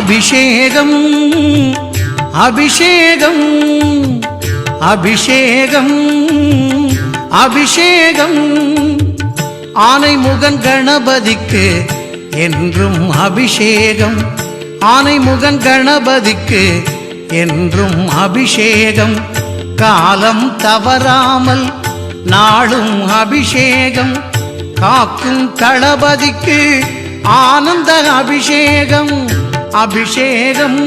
அபிஷேகம் அபிஷேகம் அபிஷேகம் அபிஷேகம் ஆனைமுகன் கணபதிக்கு என்றும் அபிஷேகம் ஆனைமுகன் கணபதிக்கு என்றும் அபிஷேகம் காலம் தவறாமல் நாளும் அபிஷேகம் காக்கும் தளபதிக்கு ஆனந்த அபிஷேகம் அபிஷேகம்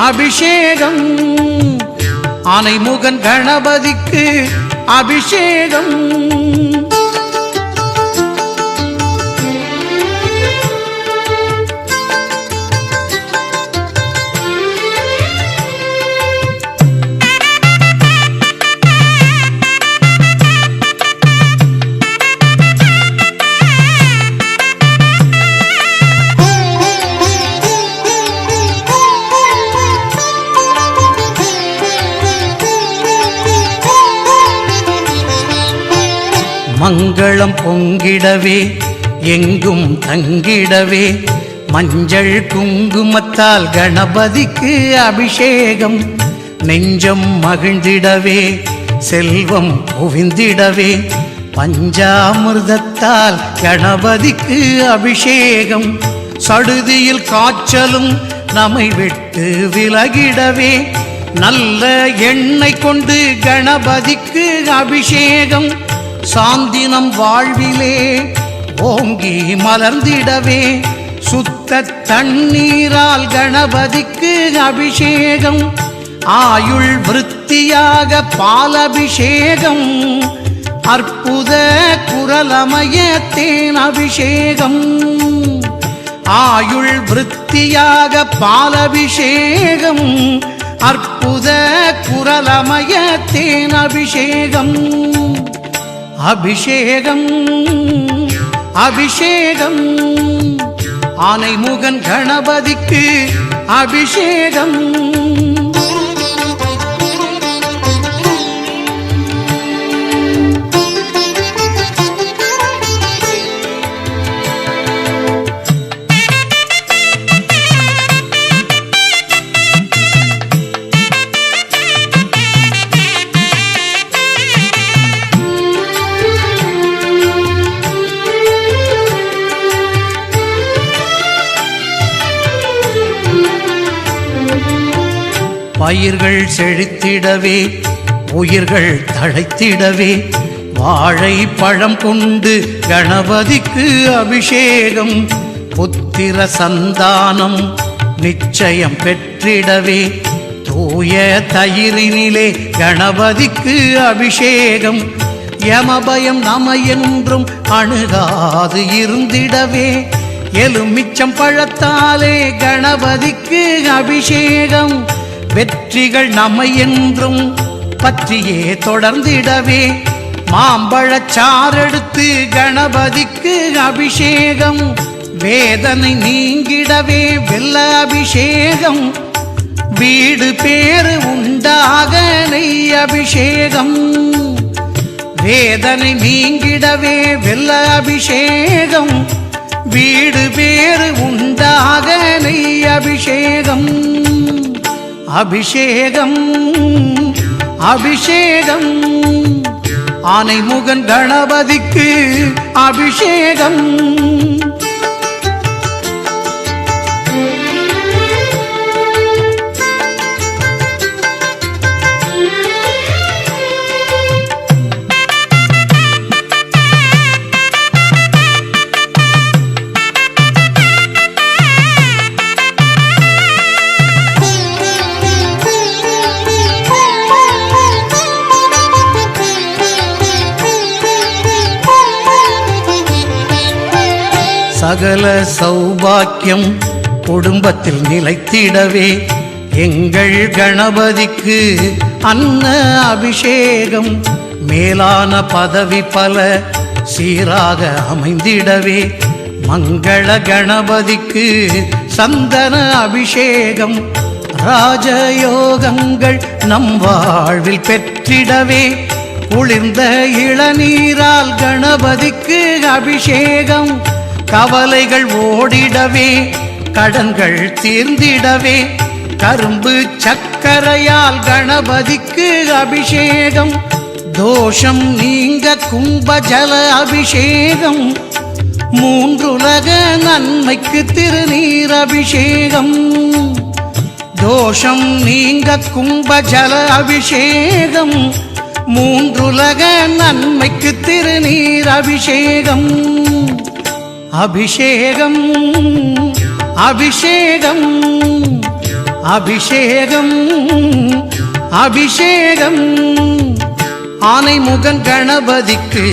அபிஷேகம் ஆனைமுகன் கணபதிக்கு அபிஷேகம் மங்களம் பொங்கிடவே எங்கும் தங்கிடவே மஞ்சள் குங்குமத்தால் கணபதிக்கு அபிஷேகம் நெஞ்சம் மகிழ்ந்திடவே செல்வம் குவிந்திடவே பஞ்சாமிர்தத்தால் கணபதிக்கு அபிஷேகம் சடுதியில் காய்ச்சலும் நம்மை விட்டு விலகிடவே நல்ல எண்ணெய் கொண்டு கணபதிக்கு அபிஷேகம் சாந்தினம் வாழ்விலே ஓங்கி மலர்ந்திடவே சுத்த தண்ணீரால் கணபதிக்கு அபிஷேகம் ஆயுள் விருத்தியாக பாலபிஷேகம் அற்புத குரலமய தேன் அபிஷேகம் ஆயுள் விருத்தியாக பாலபிஷேகம் அற்புத குரலமய தேன் அபிஷேகம் அபிஷேகம் அபிஷேகம் ஆனைமுகன் கணபதிக்கு அபிஷேகம் பயிர்கள் செழித்திடவே உயிர்கள் தழைத்திடவே வாழை பழம் கொண்டு கணபதிக்கு அபிஷேகம் புத்திர சந்தானம் நிச்சயம் பெற்றிடவே தூய தயிரினிலே கணபதிக்கு அபிஷேகம் யமபயம் நம என்றும் அணுகாது இருந்திடவே எலுமிச்சம் பழத்தாலே கணபதிக்கு அபிஷேகம் வெற்றிகள் நம்மை என்றும் பற்றியே தொடர்ந்திடவே மாம்பழச்சாரெடுத்து கணபதிக்கு அபிஷேகம் வேதனை நீங்கிடவே வெல்ல அபிஷேகம் வீடு பேறு உண்டாக நெய் அபிஷேகம் வேதனை நீங்கிடவே வெல்ல அபிஷேகம் வீடு பேறு உண்டாக நெய் அபிஷேகம் அபிஷேகம் அபிஷேகம் ஆனைமுகன் கணபதிக்கு அபிஷேகம் சகல சௌபாக்கியம் குடும்பத்தில் நிலைத்திடவே எங்கள் கணபதிக்கு அன்ன அபிஷேகம் மேலான பதவி பல சீராக அமைந்திடவே மங்கள கணபதிக்கு சந்தன அபிஷேகம் ராஜயோகங்கள் நம் வாழ்வில் பெற்றிடவே குளிர்ந்த இளநீரால் கணபதிக்கு அபிஷேகம் கவலைகள் ஓடிடவே கடன்கள் தீர்ந்திடவே கரும்பு சக்கரையால் கணபதிக்கு அபிஷேகம் தோஷம் நீங்க கும்பஜல அபிஷேகம் மூன்றுலக நன்மைக்கு திருநீர் அபிஷேகம் தோஷம் நீங்க கும்பஜல அபிஷேகம் மூன்றுலக நன்மைக்கு திருநீர் அபிஷேகம் அபிஷேகம் அபிஷேகம் அபிஷேகம் அபிஷேகம் ஆனைமுகன் கணபதிக்கு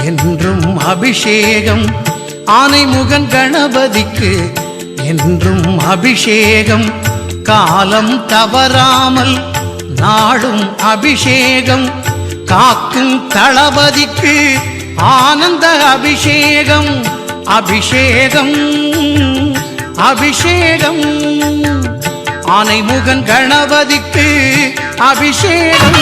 என்றும் அபிஷேகம் ஆனைமுகன் கணபதிக்கு என்றும் அபிஷேகம் காலம் தவறாமல் நாடும் அபிஷேகம் காக்கும் தளபதிக்கு ஆனந்த அபிஷேகம் அபிஷேகம் அபிஷேகம் ஆனைமுகன் கணபதிக்கு அபிஷேகம்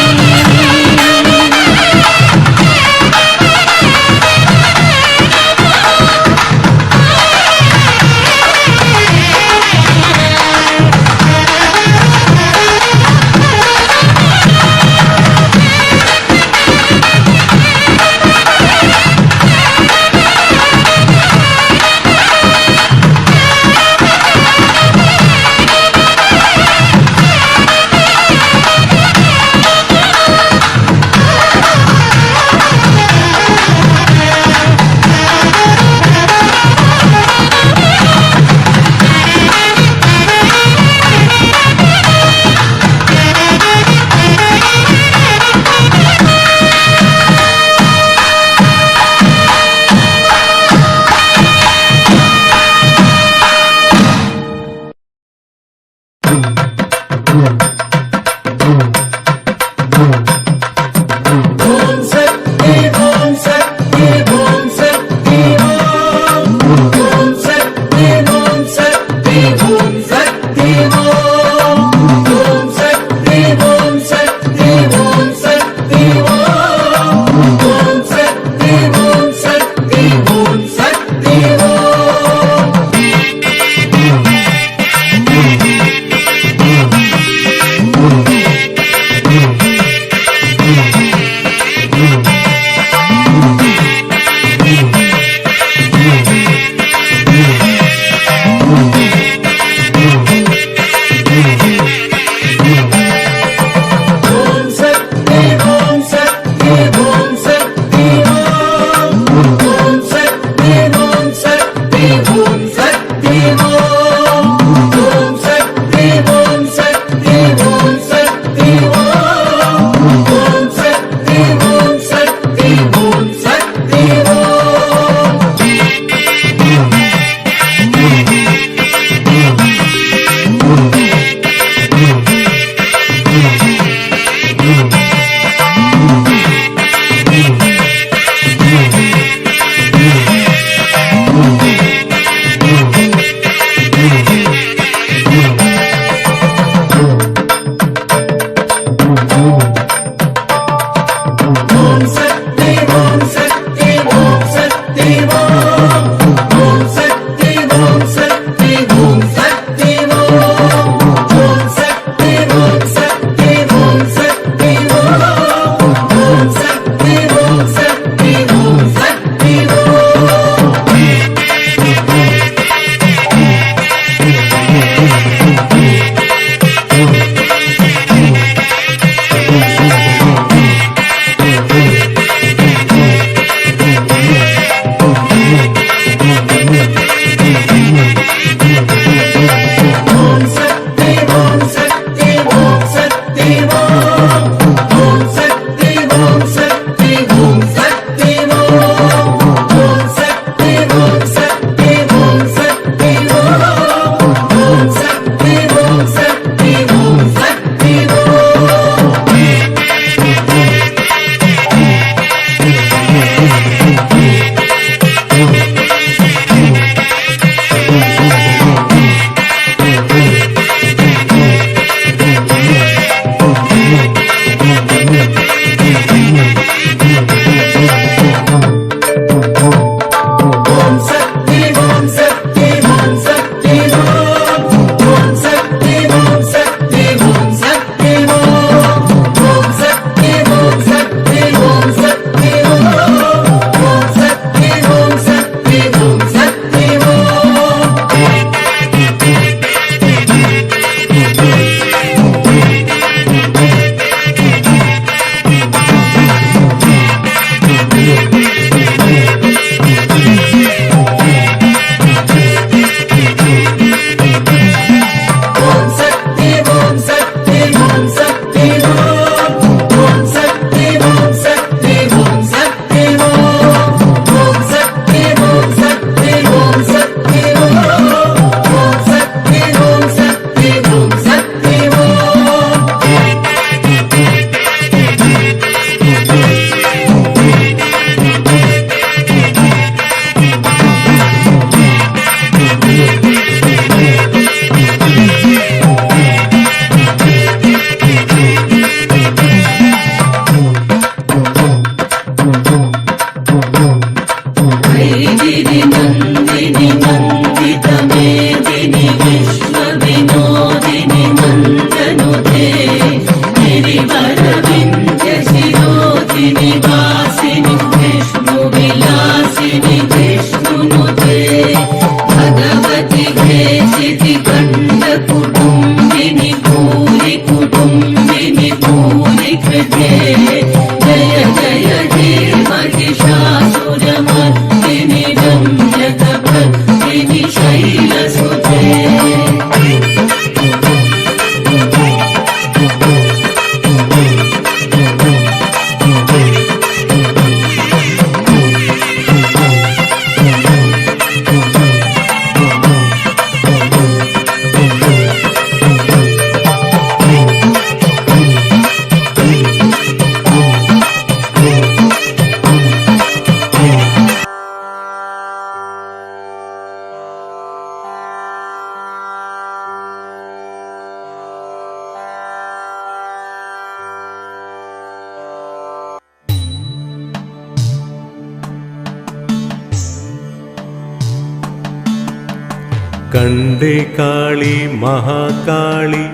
കണ്ടേ കാളി മഹാകാളി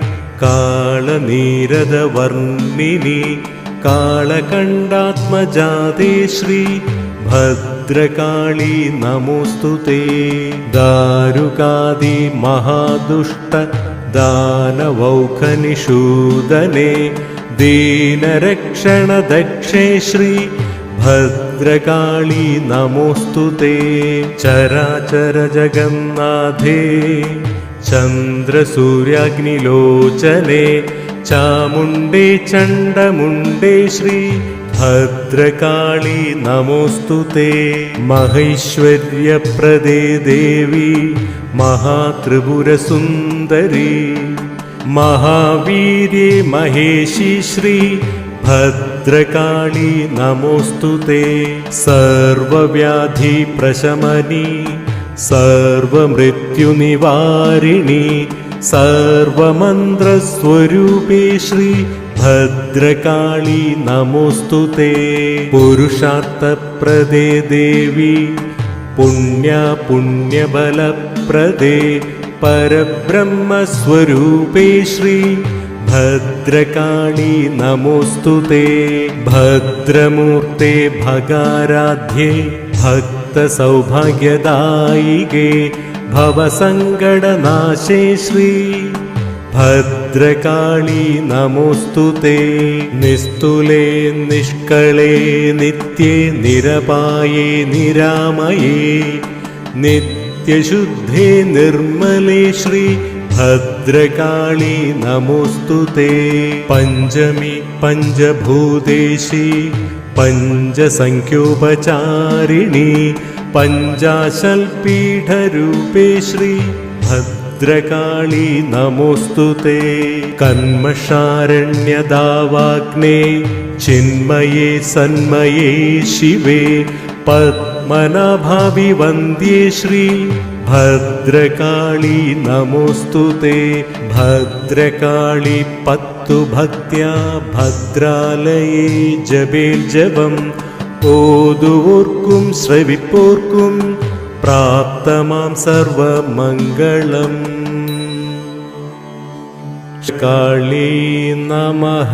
കാളനീരദവർണ്ണിനി കാളകണ്ഠാത്മജാതേ ശ്രീ ഭദ്രകാളി നമോസ്തുതേ. ദാരുകാദി മഹാദുഷ്ട ദാനവൗഖനിഷൂദനേ ദീനരക്ഷണ ദക്ഷേ ശ്രീ ഭദ്രകാളി നമോസ്തുതേ. ചരാചര ജഗന്നാഥേ ചന്ദ്രസൂര്യാഗ്നിലോചനേ ചാമുണ്ടേ ചണ്ഡമുണ്ടേ ശ്രീ ഭദ്രകാളി നമോസ്തുതേ. മഹൈശ്വര്യപ്രദേ ദേവി മഹാത്രിപുരസുന്ദരി മഹാവീര്യേ മഹേശി ശ്രീ ഭദ്രകാളി നമോസ്തുതേ. സർവവ്യാധി പ്രശമനി സർവമൃത്യുനിവാരിണി സർവമന്ത്രസ്വരൂപേ ശ്രീ ഭദ്രകാളി നമോസ്തുതേ. പുരുഷാർത്ഥപ്രദേ ദേവി പുണ്യബലപ്രദേ പരബ്രഹ്മസ്വരൂപേ ശ്രീ ഭദ്രകാളി നമോസ്തുതേ. ഭദ്രമൂർത്തേ ഭഗാരാധ്യേ ഭക്തസൗഭാഗ്യദായികേ ഭവസങ്കടനാശേ ശ്രീ ഭദ്രകാളി നമോസ്തുതേ. നിസ്തുലേ നിഷ്കളേ നിത്യേ നിരപായേ നിരാമയേ നിത്യശുദ്ധേ നിർമ്മലേ ശ്രീ ഭദ്രകാളി നമോസ്തുതേ. പഞ്ചമി പഞ്ചഭൂതേശി പഞ്ചസംഖ്യോപചാരിണി പഞ്ചാശൽപീഠരൂപേ ശ്രീ ഭദ്രകാളി നമോസ്തുതേ. കന്മഷാരണ്യദാവാഗ്നേ ചിന്മയേ സന്മയേ ശിവേ പത്മനാഭാവി വന്ദ്യേ ശ്രീ ഭദ്രകാളി നമോസ്തുതേ. ഭദ്രകാളി പത്തു ഭക്ത്യാ ഭദ്രാലയേ ജപേൽജപം ഓതുവോർക്കും ശ്രവിപ്പോർക്കും പ്രാപ്തമാം സർവമംഗളം. കാളീ നമഃ.